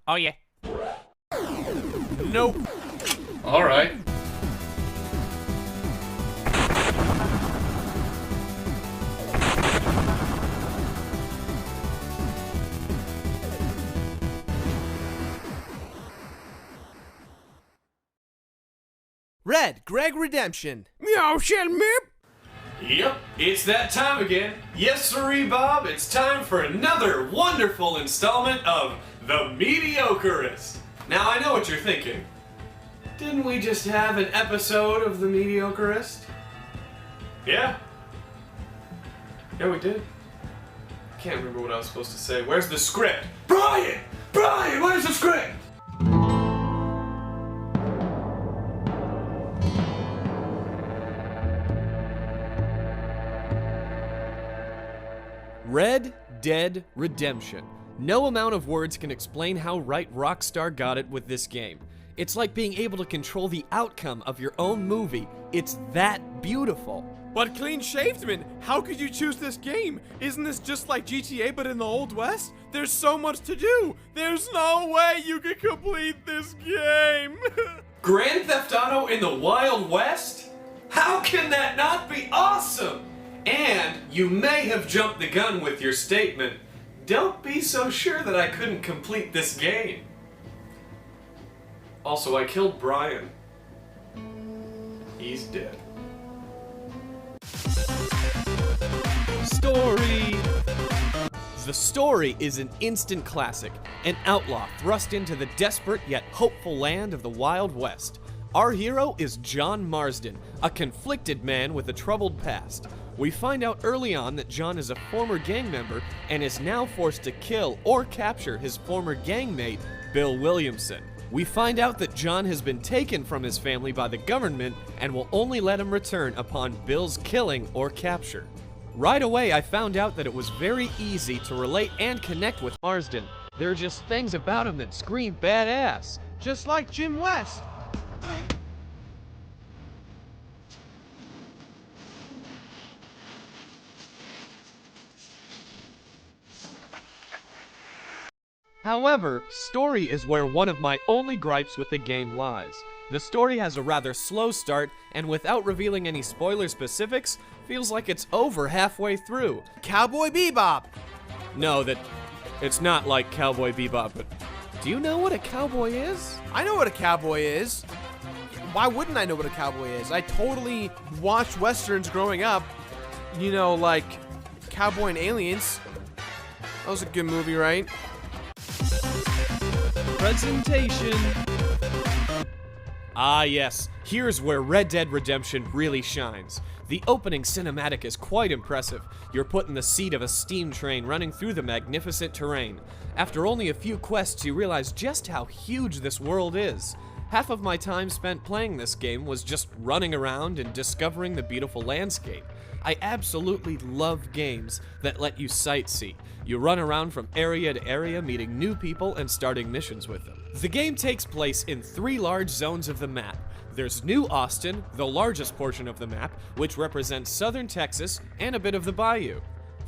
Oh, yeah. Nope. Alright. Red, Greg Redemption. Meow, shell me. Yep, it's that time again. Yes, sirree, Bob, it's time for another wonderful installment of The Mediocreist. Now, I know what you're thinking. Didn't we just have an episode of The Mediocreist? Yeah. Yeah, we did. I can't remember what I was supposed to say. Where's the script? Brian! Brian, where's the script? Red Dead Redemption. No amount of words can explain how right Rockstar got it with this game. It's like being able to control the outcome of your own movie. It's that beautiful. But clean shaved man, how could you choose this game? Isn't this just like GTA but in the Old West? There's so much to do. There's no way you could complete this game. Grand Theft Auto in the Wild West? How can that not be awesome? And you may have jumped the gun with your statement. Don't be so sure that I couldn't complete this game. Also, I killed Brian. He's dead. Story. The story is an instant classic, an outlaw thrust into the desperate yet hopeful land of the Wild West. Our hero is John Marsden, a conflicted man with a troubled past. We find out early on that John is a former gang member and is now forced to kill or capture his former gangmate, Bill Williamson. We find out that John has been taken from his family by the government and will only let him return upon Bill's killing or capture. Right away, I found out that it was very easy to relate and connect with Marsden. There are just things about him that scream badass. Just like Jim West. However, story is where one of my only gripes with the game lies. The story has a rather slow start, and without revealing any spoiler specifics, feels like it's over halfway through. Cowboy Bebop. No, it's not like Cowboy Bebop, but do you know what a cowboy is? I know what a cowboy is. Why wouldn't I know what a cowboy is? I totally watched westerns growing up. You know, like Cowboy and Aliens. That was a good movie, right? Presentation. Ah yes, here's where Red Dead Redemption really shines. The opening cinematic is quite impressive. You're put in the seat of a steam train running through the magnificent terrain. After only a few quests, you realize just how huge this world is. Half of my time spent playing this game was just running around and discovering the beautiful landscape. I absolutely love games that let you sightsee. You run around from area to area, meeting new people and starting missions with them. The game takes place in 3 large zones of the map. There's New Austin, the largest portion of the map, which represents southern Texas and a bit of the bayou.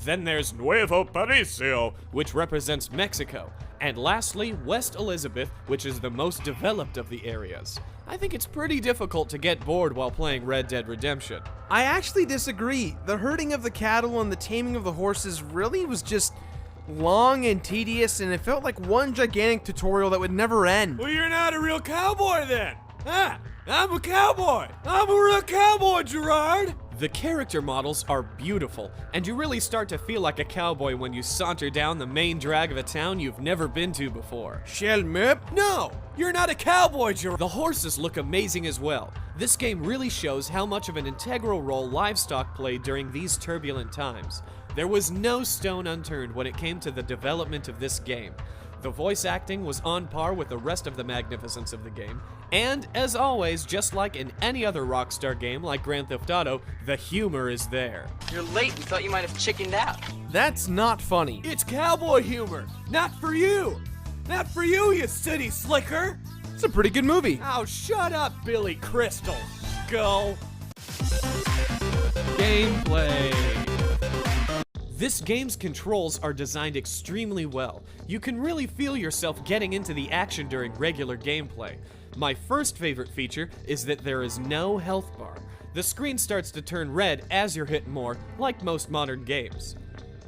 Then there's Nuevo Paraiso, which represents Mexico. And lastly, West Elizabeth, which is the most developed of the areas. I think it's pretty difficult to get bored while playing Red Dead Redemption. I actually disagree. The herding of the cattle and the taming of the horses really was just long and tedious, and it felt like one gigantic tutorial that would never end. Well, you're not a real cowboy then. Huh? I'm a cowboy. I'm a real cowboy, Gerard. The character models are beautiful, and you really start to feel like a cowboy when you saunter down the main drag of a town you've never been to before. Shell Mip? No, you're not a cowboy, Gerard. The horses look amazing as well. This game really shows how much of an integral role livestock played during these turbulent times. There was no stone unturned when it came to the development of this game. The voice acting was on par with the rest of the magnificence of the game, and as always, just like in any other Rockstar game like Grand Theft Auto, the humor is there. You're late. We thought you might have chickened out. That's not funny. It's cowboy humor. Not for you. Not for you, you city slicker. It's a pretty good movie. Oh, shut up, Billy Crystal. Go. Gameplay. This game's controls are designed extremely well. You can really feel yourself getting into the action during regular gameplay. My first favorite feature is that there is no health bar. The screen starts to turn red as you're hit more, like most modern games.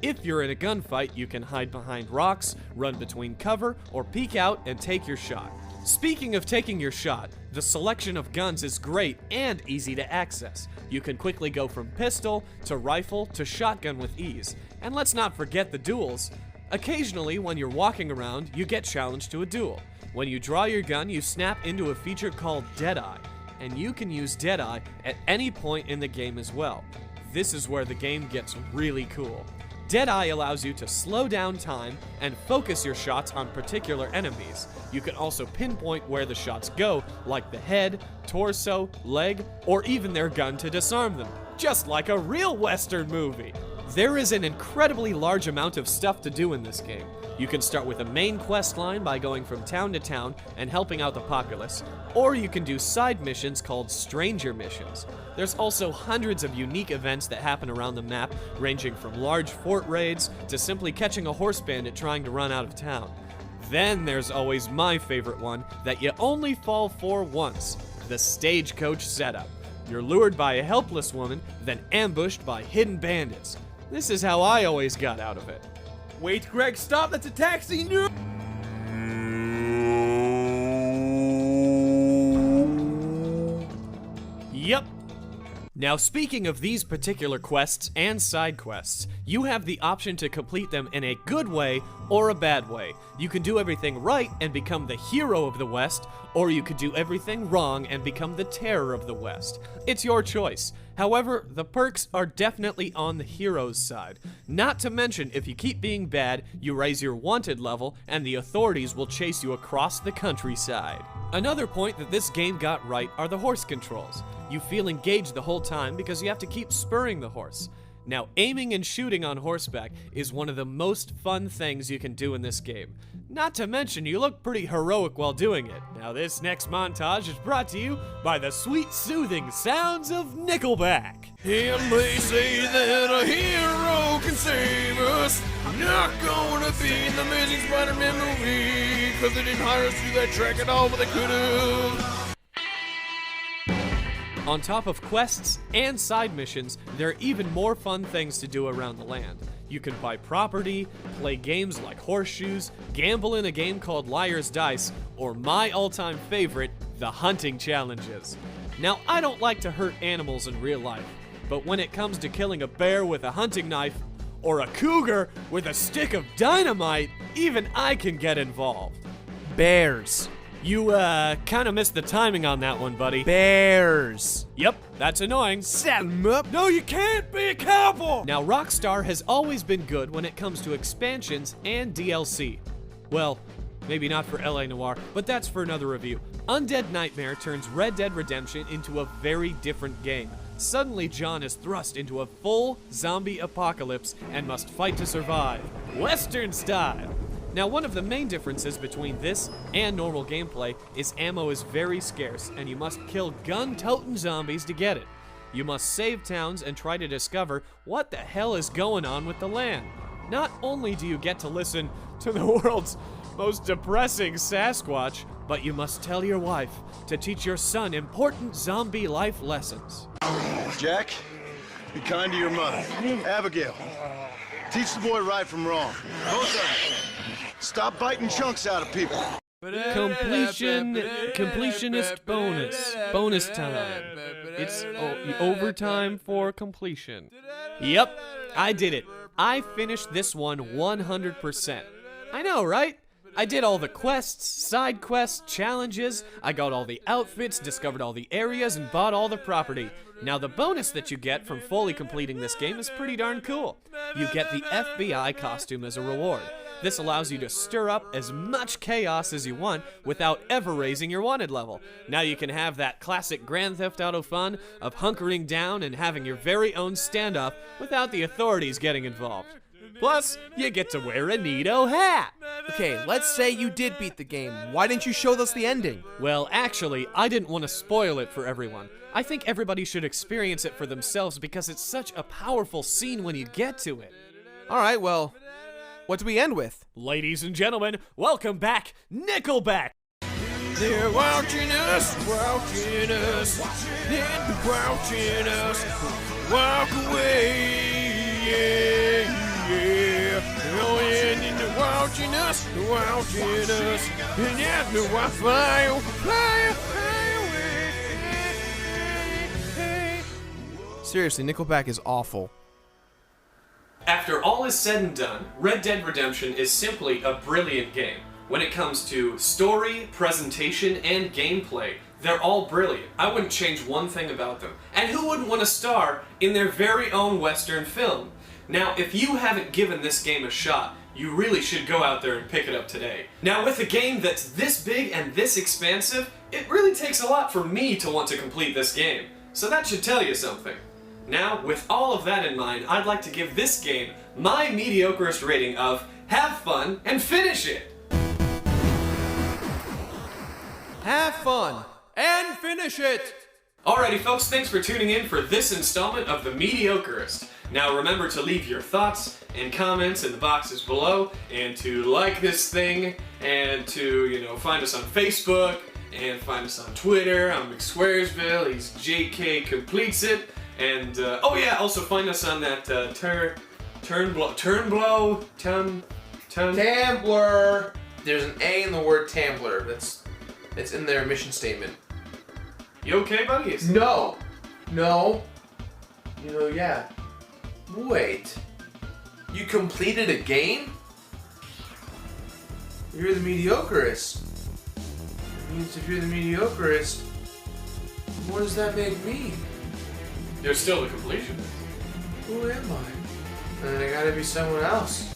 If you're in a gunfight, you can hide behind rocks, run between cover, or peek out and take your shot. Speaking of taking your shot, the selection of guns is great and easy to access. You can quickly go from pistol to rifle to shotgun with ease. And let's not forget the duels. Occasionally, when you're walking around, you get challenged to a duel. When you draw your gun, you snap into a feature called Deadeye, and you can use Deadeye at any point in the game as well. This is where the game gets really cool. Deadeye allows you to slow down time and focus your shots on particular enemies. You can also pinpoint where the shots go, like the head, torso, leg, or even their gun to disarm them, just like a real Western movie. There is an incredibly large amount of stuff to do in this game. You can start with a main quest line by going from town to town and helping out the populace, or you can do side missions called stranger missions. There's also hundreds of unique events that happen around the map, ranging from large fort raids to simply catching a horse bandit trying to run out of town. Then there's always my favorite one that you only fall for once, the stagecoach setup. You're lured by a helpless woman, then ambushed by hidden bandits. This is how I always got out of it. Wait, Greg, stop! That's a taxi! No! Yep. Now, speaking of these particular quests and side quests, you have the option to complete them in a good way or a bad way. You can do everything right and become the hero of the West, or you could do everything wrong and become the terror of the West. It's your choice. However, the perks are definitely on the hero's side. Not to mention, if you keep being bad, you raise your wanted level, and the authorities will chase you across the countryside. Another point that this game got right are the horse controls. You feel engaged the whole time because you have to keep spurring the horse. Now, aiming and shooting on horseback is one of the most fun things you can do in this game. Not to mention, you look pretty heroic while doing it. Now, this next montage is brought to you by the sweet, soothing sounds of Nickelback. And they say that a hero can save us. Not gonna be in the Amazing Spider-Man movie, cause they didn't hire us to do that track at all, but they could've. On top of quests and side missions, there are even more fun things to do around the land. You can buy property, play games like horseshoes, gamble in a game called Liar's Dice, or my all-time favorite, the hunting challenges. Now, I don't like to hurt animals in real life, but when it comes to killing a bear with a hunting knife, or a cougar with a stick of dynamite, even I can get involved. Bears. You, kinda missed the timing on that one, buddy. Bears. Yep, that's annoying. Set 'em up. No, you can't be a cowboy! Now, Rockstar has always been good when it comes to expansions and DLC. Well, maybe not for LA Noire, but that's for another review. Undead Nightmare turns Red Dead Redemption into a very different game. Suddenly, John is thrust into a full zombie apocalypse and must fight to survive. Western style! Now, one of the main differences between this and normal gameplay is ammo is very scarce, and you must kill gun-toting zombies to get it. You must save towns and try to discover what the hell is going on with the land. Not only do you get to listen to the world's most depressing Sasquatch, but you must tell your wife to teach your son important zombie life lessons. Jack, be kind to your mother. Abigail, teach the boy right from wrong. Both of them. Stop biting chunks out of people. Completionist bonus time. It's overtime for completion. Yep, I did it. I finished this one 100%. I know, right? I did all the quests, side quests, challenges, I got all the outfits, discovered all the areas, and bought all the property. Now, the bonus that you get from fully completing this game is pretty darn cool. You get the FBI costume as a reward. This allows you to stir up as much chaos as you want without ever raising your wanted level. Now you can have that classic Grand Theft Auto fun of hunkering down and having your very own standoff without the authorities getting involved. Plus, you get to wear a neato hat. Okay, let's say you did beat the game. Why didn't you show us the ending? Well, actually, I didn't want to spoil it for everyone. I think everybody should experience it for themselves because it's such a powerful scene when you get to it. All right, well, what do we end with? Ladies and gentlemen, welcome back, Nickelback! They're watching us, watching us, they're watching us, walk away, yeah, yeah. Oh yeah, and they're watching us, and yeah, they're fly away. Seriously, Nickelback is awful. After all is said and done, Red Dead Redemption is simply a brilliant game. When it comes to story, presentation, and gameplay, they're all brilliant. I wouldn't change one thing about them. And who wouldn't want to star in their very own Western film? Now, if you haven't given this game a shot, you really should go out there and pick it up today. Now, with a game that's this big and this expansive, it really takes a lot for me to want to complete this game. So that should tell you something. Now, with all of that in mind, I'd like to give this game my mediocrest rating of have fun and finish it. Have fun and finish it! Alrighty folks, thanks for tuning in for this installment of The Mediocrest. Now remember to leave your thoughts and comments in the boxes below, and to like this thing, and to, find us on Facebook, and find us on Twitter. I'm McSquaresville, he's JK Completes It, and oh yeah, also find us on that Tambler! There's an A in the word Tambler. It's in their mission statement. You okay, buddy? No. Yeah. Wait. You completed a game? You're the mediocrest. It means if you're the mediocrest, what does that make me? You're still the completionist. Who am I? Then I gotta be someone else.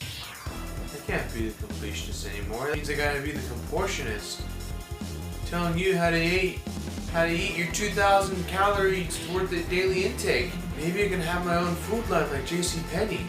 I can't be the completionist anymore. That means I gotta be the completionist. Telling you how to eat your 2,000 calories worth of daily intake. Maybe I can have my own food line like JCPenney.